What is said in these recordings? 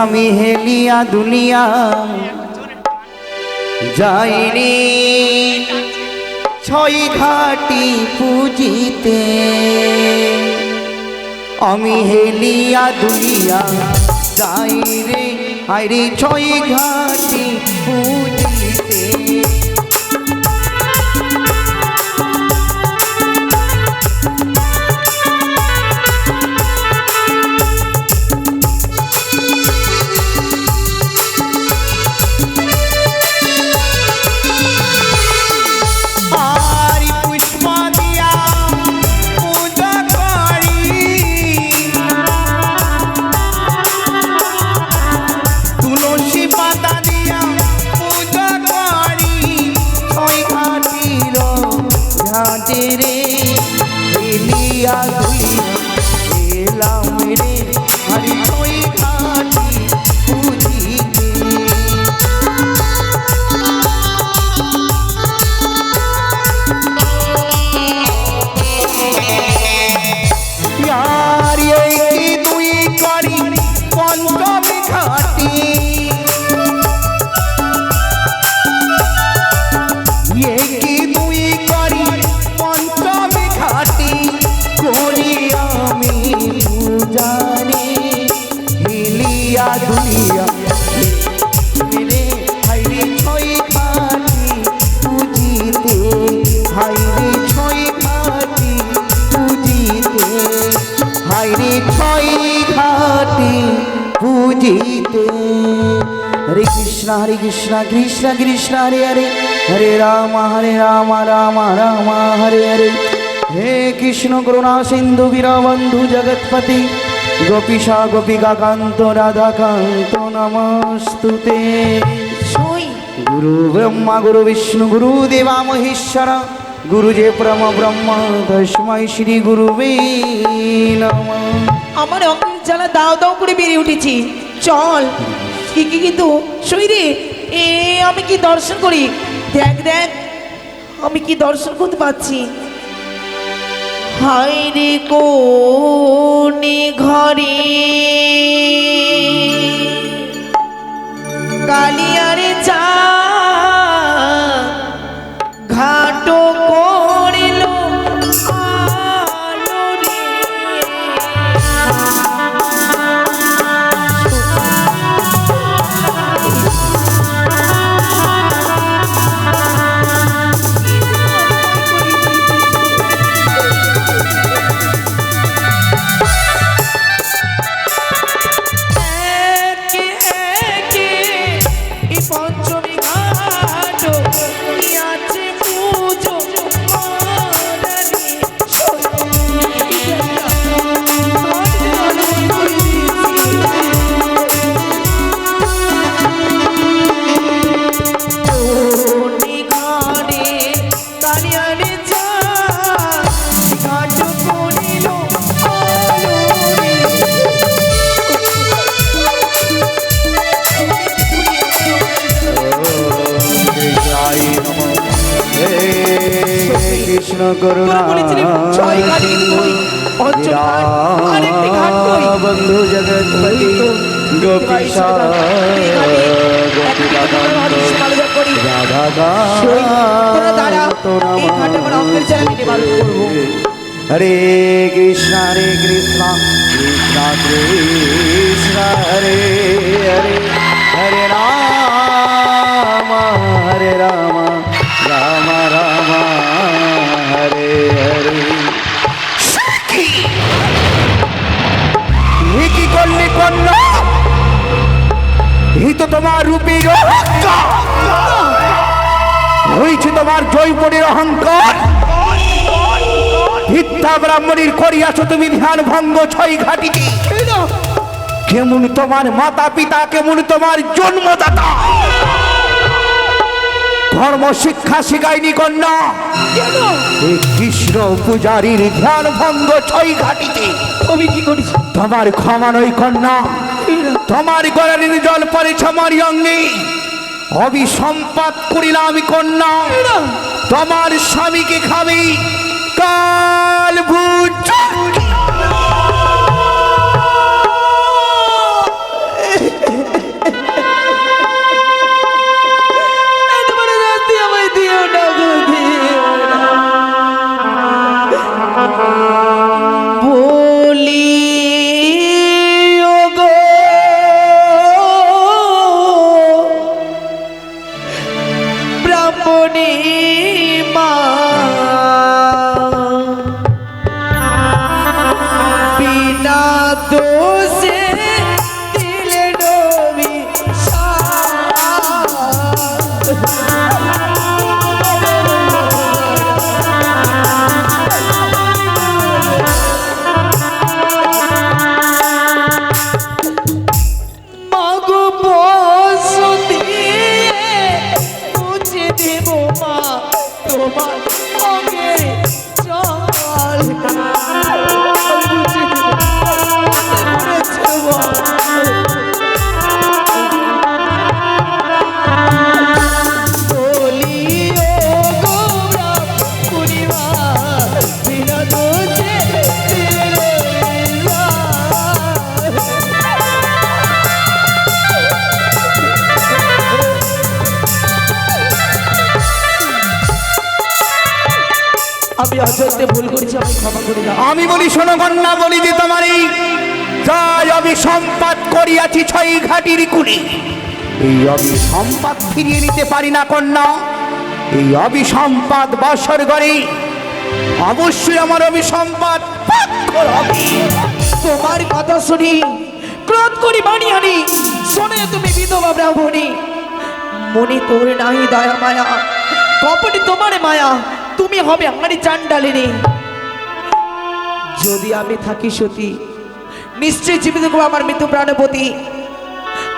আমি হেলিয়া দুনিয়া যাইনি ছয় ঘাটি পুজিতে আমি হেলিয়া দুনিয়া যাই রে আইরে ছয় ঘাটি পুজিতে রে হেলিয়া দুলিয়া এলাম রে হরি ছয় ঘাটি পুজিতে यार এই দুই করি পঞ্চমী ঘাটি দুনিয়া রে হাইরে ছয় ঘাটি পুজিতে হাইরে ছয় ঘাটি পুজিতে হাইরে ছয় ঘাটি পুজিতে হরে কৃষ্ণ কৃষ্ণ কৃষ্ণ হরে হরে হরে রাম রাম রাম হরে হরে হে কৃষ্ণ করুণা সিন্ধু বীরবন্ধু জগৎপতি গোপীশা গোপিকা কান্ত রাধাকান্ত নমস্তুতে গুরু ব্রহ্মা গুরু বিষ্ণু গুরু দেবা মহেশ্বর গুরু যে পরম ব্রহ্ম তস্मै শ্রী গুরুবে নমঃ। আমার অঙ্কের জ্বালা দাও দাও করে বেড়ে উঠেছি, চল কিন্তু শরীরে আমি কি দর্শন করি, দেখ দেখ আমি কি দর্শন করতে পাচ্ছি। হায়রে কোনে ঘরে কালিয়ারে চা ঘাটো করিল আলো রে। পঞ্চমী ঘাট আছে পুজো ঘরে কালিয়ারে চা ঘাট করিল কৃষ্ণ করুণা বন্ধু জগৎপতি গোপীশা হরে কৃষ্ণ কৃষ্ণ কৃষ্ণ হরে হরে হরে রাম রাম রাম হরে হরে। কি করলে কন্যা, এই তো তোমার রূপের হয়েছে তোমার জয়পুরের অহংকার। ভিক্ষা ব্রাহ্মণীর করিয়াছ তুমি ধ্যান ভঙ্গ ছয় ঘাটিতে। কেমন তোমার মাতা পিতা, কেমন তোমার জন্মদাতা, ধর্ম শিক্ষা শিখায়নি কন্যা। এই কৃষ্ণ পূজারীর ধ্যান ভঙ্গ ছয় ঘাটিতে আমি কি করেছি? তোমার ক্ষমা নয় কন্যা, তোমার গলার জল পড়েছে আমার অঙ্গে। অভিসম্পাত করিলাম কন্যা, তোমার স্বামীকে খাবি কাল ভূ জননী মা বিনা দোষে দিলে নবী মাগো বসু দিয়ে মুছে দেব মা তোমার সঙ্গে চল মুছে দেব বলিও গৌরা পূর্ণিমা বিনা দোষে আমি অজস্তে ভুল করেছি, আমি ক্ষমা করে দাও। আমি বলি শোনো কন্যা, বলি যে তোমার এই যাই অভিসম্পাদ করিয়াছি ছয় ঘাটির কুলি, এই অভিসম্পাদ ফিরিয়ে নিতে পারি না কন্যা। এই অভিসম্পাদ বাসর ঘরে অবশ্যই আমার অভিসম্পাদ পাথর হবে। তোমার কথা শুনি ক্রোধ করি বাণী আনি, শোনে তুমি বিধবা ব্রাহ্মণী, মনে তোর নাহি দয়া মায়া, কপটি তোমার মায়া, তুমি হবে আমারই চান্ডালিনী। যদি আমি থাকি সতী, নিশ্চয়ই জীবিত করবো আমার মৃত্যু প্রাণপতি।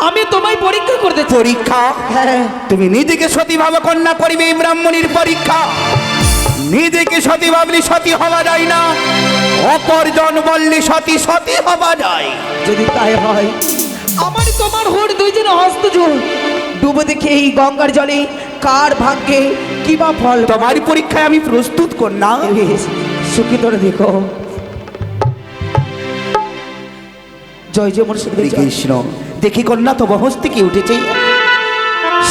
আমি তোমায় পরীক্ষা করতে চাই। পরীক্ষা? হ্যাঁ, তুমি নিজেকে সতী ভাব কন্যা, করিবে এই ব্রাহ্মণীর পরীক্ষা। নিজেকে সতী ভাবলি সতী হওয়া যায় না, অপরজন বললি সতী সতী হওয়া যায়। যদি তাই হয় আমার তোমার হোর দুইজনে হস্ত জোর ডুবে দেখে এই গঙ্গার জলে কার ভাগ্যে কিবা ফল। তোমার পরীক্ষায় আমি প্রস্তুত কন্যা। সুখী তোরে দেখো। জয় জয় মনুষ্য কৃষ্ণ। দেখি কন্যা তো হস্তে কি উঠেছে।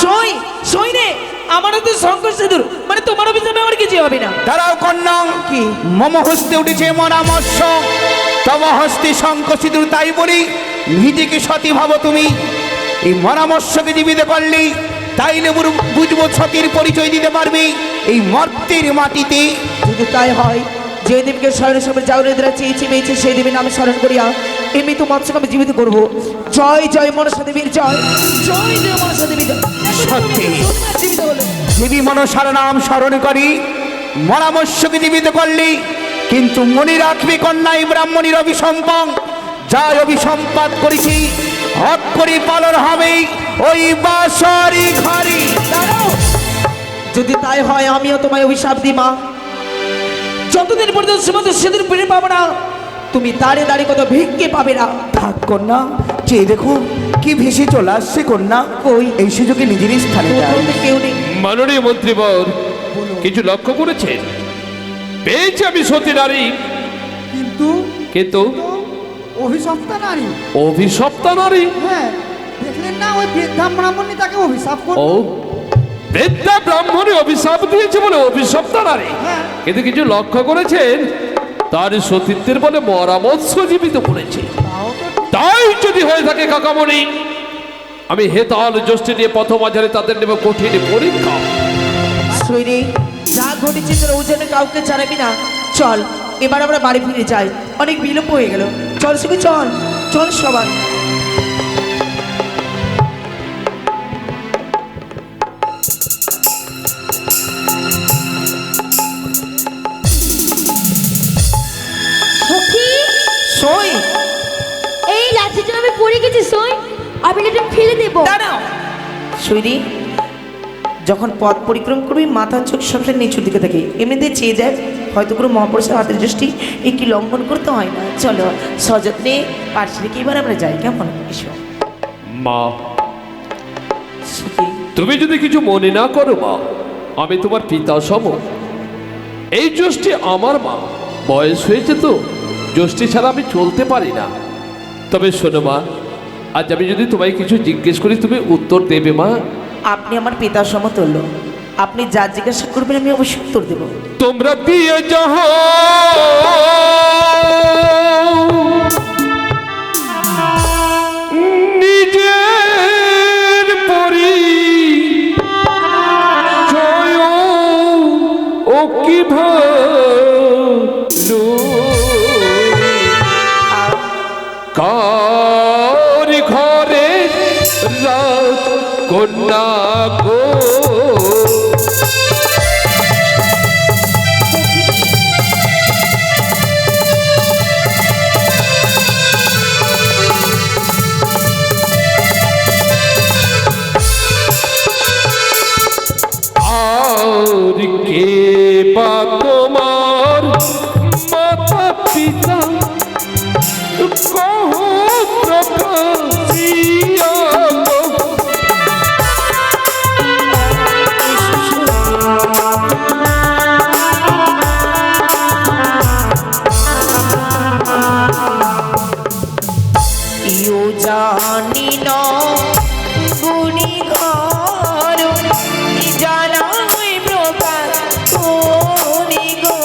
সই সই রে, আমার তো শঙ্কর সিঁদুর, মানে তোমার অভিযানে আমার কিছু হবে না। দাঁড়াও কন্যা, কি মম হস্তে উঠেছে মরামর্শ, তব হস্তে শঙ্খ সিঁদুর। তাই বলি নিজেকে সতী ভাবো তুমি। এই মরামর্শকে জীবিত করলি তাইলে বুঝবো সতীর পরিচয় দিতে পারবে এই মর্তের মাটিতে। যদি তাই হয়, যে দেবীকে স্মরণের সময় যাওয়া চেয়েছি পেয়েছি, সেই দেবীর নামে স্মরণ করিয়া এমনি তো মৎস্যকে আমি জীবিত করবো। জয় জয় মনসা দেবীর জয়, জয় জয় মনসা দেবীর জয়। সত্যি জীবিত হলো। দেবী মনসার নাম স্মরণ করি মরামর্শকে জীবিত করলি, কিন্তু মনে রাখবি কন্যা এই ব্রাহ্মণীর অভিসম্পদ, যা অভিসম্পাদ করেছি হক করে পালন হবে ওই বাসরি ঘরে। দাঁড়াও, যদি তাই হয় আমিও তোমায় অভিশাপ দিই মা। যতদিন পর্যন্ত সীমান্ত সেদিন ফিরে পাবো না, তুমি দাঁড়িয়ে দাঁড়িয়ে কত ভিক্ষে পাবে না। থাক কন্যা, চেয়ে দেখো কি ভেসে চলে আসছে কন্যা। কই এই সুযোগে নিজের স্থানে যায়। বলতে কেউ নেই। মাননীয় মন্ত্রীবর, কিছু লক্ষ্য করেছেন? পেয়েছি আমি সতী নারী, কিন্তু কিন্তু অভিশপ্তা নারী। অভিশপ্তা নারী? হ্যাঁ, দেখলেন না ওই বৃদ্ধা ব্রাহ্মণী তাকে অভিশাপ ও, করলো। বৃদ্ধা ব্রাহ্মণে অভিশাপ দিয়েছে বলে অভিশপ্তা নারী। হ্যাঁ। কিন্তু কিছু লক্ষ্য করেছেন? তার সতীত্বের বলে মরামৎস্য জীবিত করেছে। তাও তো তাই যদি হয়ে থাকে কাকামণি, আমি হেতাল জ্যৈষ্ঠী নিয়ে পথমাঝারে তাদের নেব কঠিন পরীক্ষা। শরীরে যা ঘটেছে তোর ওজনে কাউকে জানাবি না। চল এবার আমরা বাড়ি ফিরে যাই, অনেক বিলম্ব হয়ে গেল। চল সুখী, চল চল সবাই। সখী, সই এই লাঠিটা আমি পড়ে গেছি সই, আমি এটা ফেলে দেব। দাঁড়াও শৈরি, যখন পথ পরিক্রম করবি মাথার চোখ সবসময় নিচুর দিকে থাকে, এমনিতে চেয়ে যায় হয়তো কোনো মহাপুরুষের হাতের দৃষ্টি একটি লঙ্ঘন করতে হয় না। চলো সযত্নে পার্শ্ব রেখে এবার আমরা যাই, কেমন? এসো মা, সুখী। তুমি যদি কিছু মনে না করো মা, আমি তোমার পিতা সম। এই জ্যোষ্ঠী আমার মা, বয়স হয়েছে তো, জ্যোষ্ঠী ছাড়া আমি চলতে পারি না। তবে শোনো মা, আজ আমি যদি তোমায় কিছু জিজ্ঞেস করি তুমি উত্তর দেবে মা? আপনি আমার পিতার সমতুল্য, আপনি যা জিজ্ঞাসা করবেন আমি অবশ্যই উত্তর দেব। তোমরা দিয়ে যাহ নিজের পরি জয় কন্যা গো। আর কে বা তোমার মাতা পিতা কহ প্রকাশিয়া গো। ইউ জানি না গুনি ঘর জানাই প্রকাশ করি গো।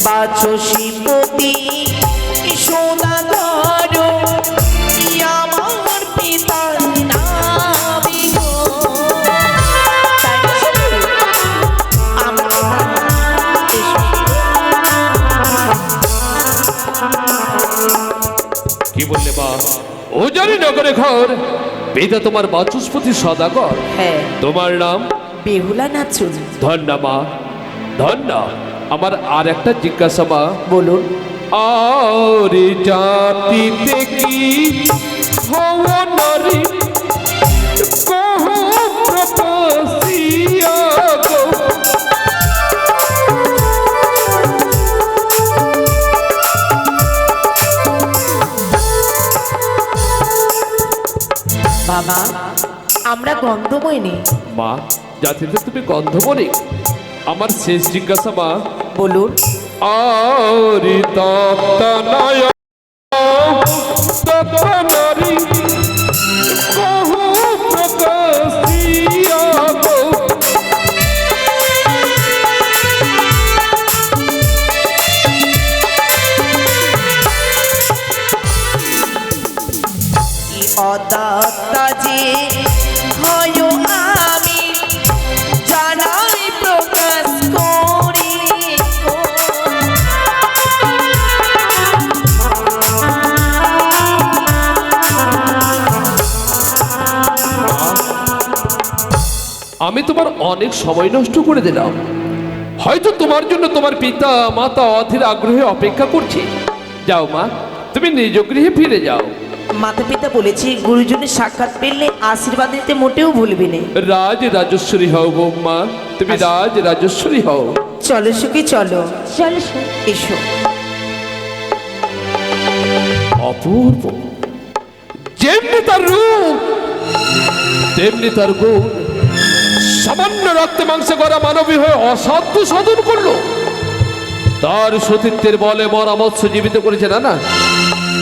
বাচস্পতি সদাগর আমার পিতার নামে গো। কি বললে মা? ও জানি নগরে ঘর, পিতা তোমার বাচস্পতি সদাগর, হ্যাঁ, তোমার নাম বেহুলা নাচুন। ধন্যা মা, ধন্যা। আমার আর একটা জিজ্ঞাসা মা, বলুন। আর জাতিতে কি হওয়া নারী কহ প্রকাশিয়া গো। বাবা, আমরা গন্ধময়নি। মা, জাতিতে তুমি গন্ধমণি। আমার শেষ জিজ্ঞাসা মা, বলুন। আর দত্তনয় দত্তনারী কহ প্রকাশিয়া গো। অদাত্তা যে হয় আমি জানাই প্রকাশ করি গো। আমি তোমার অনেক সময় নষ্ট করে দিলাম। হয়তো তোমার জন্য তোমার পিতা মাতা অধীর আগ্রহে অপেক্ষা করছে। যাও মা, তুমি নিজ গৃহে ফিরে যাও। মাতা পিতা বলেছি গুরুজনের সাক্ষাৎ পেলে আশীর্বাদ দিতে মোটেও ভুলবি না। রাজ রাজেশ্বরী হও বৌমা, তুমি রাজ রাজেশ্বরী হও। চলো সুখী, চলো। চলো শোন। এসো। অপূর্ব, যেমনি তার রূপ তেমনি তার গুণ। সামান্য রক্তে মাংসে গড়া মানবী হয়ে অসাধ্য সাধন করলো। তার সতীত্বের বলে মরা মৎস্য জীবিত করেছে না।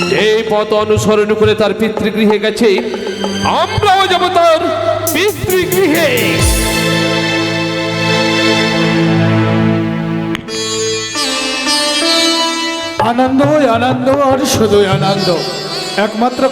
যে পথ অনুসরণ করে তার পিতৃগৃহে গেছে, আমরাও যাব তার পিতৃগৃহে। আনন্দ, আনন্দ আর শুধু আনন্দ। একমাত্র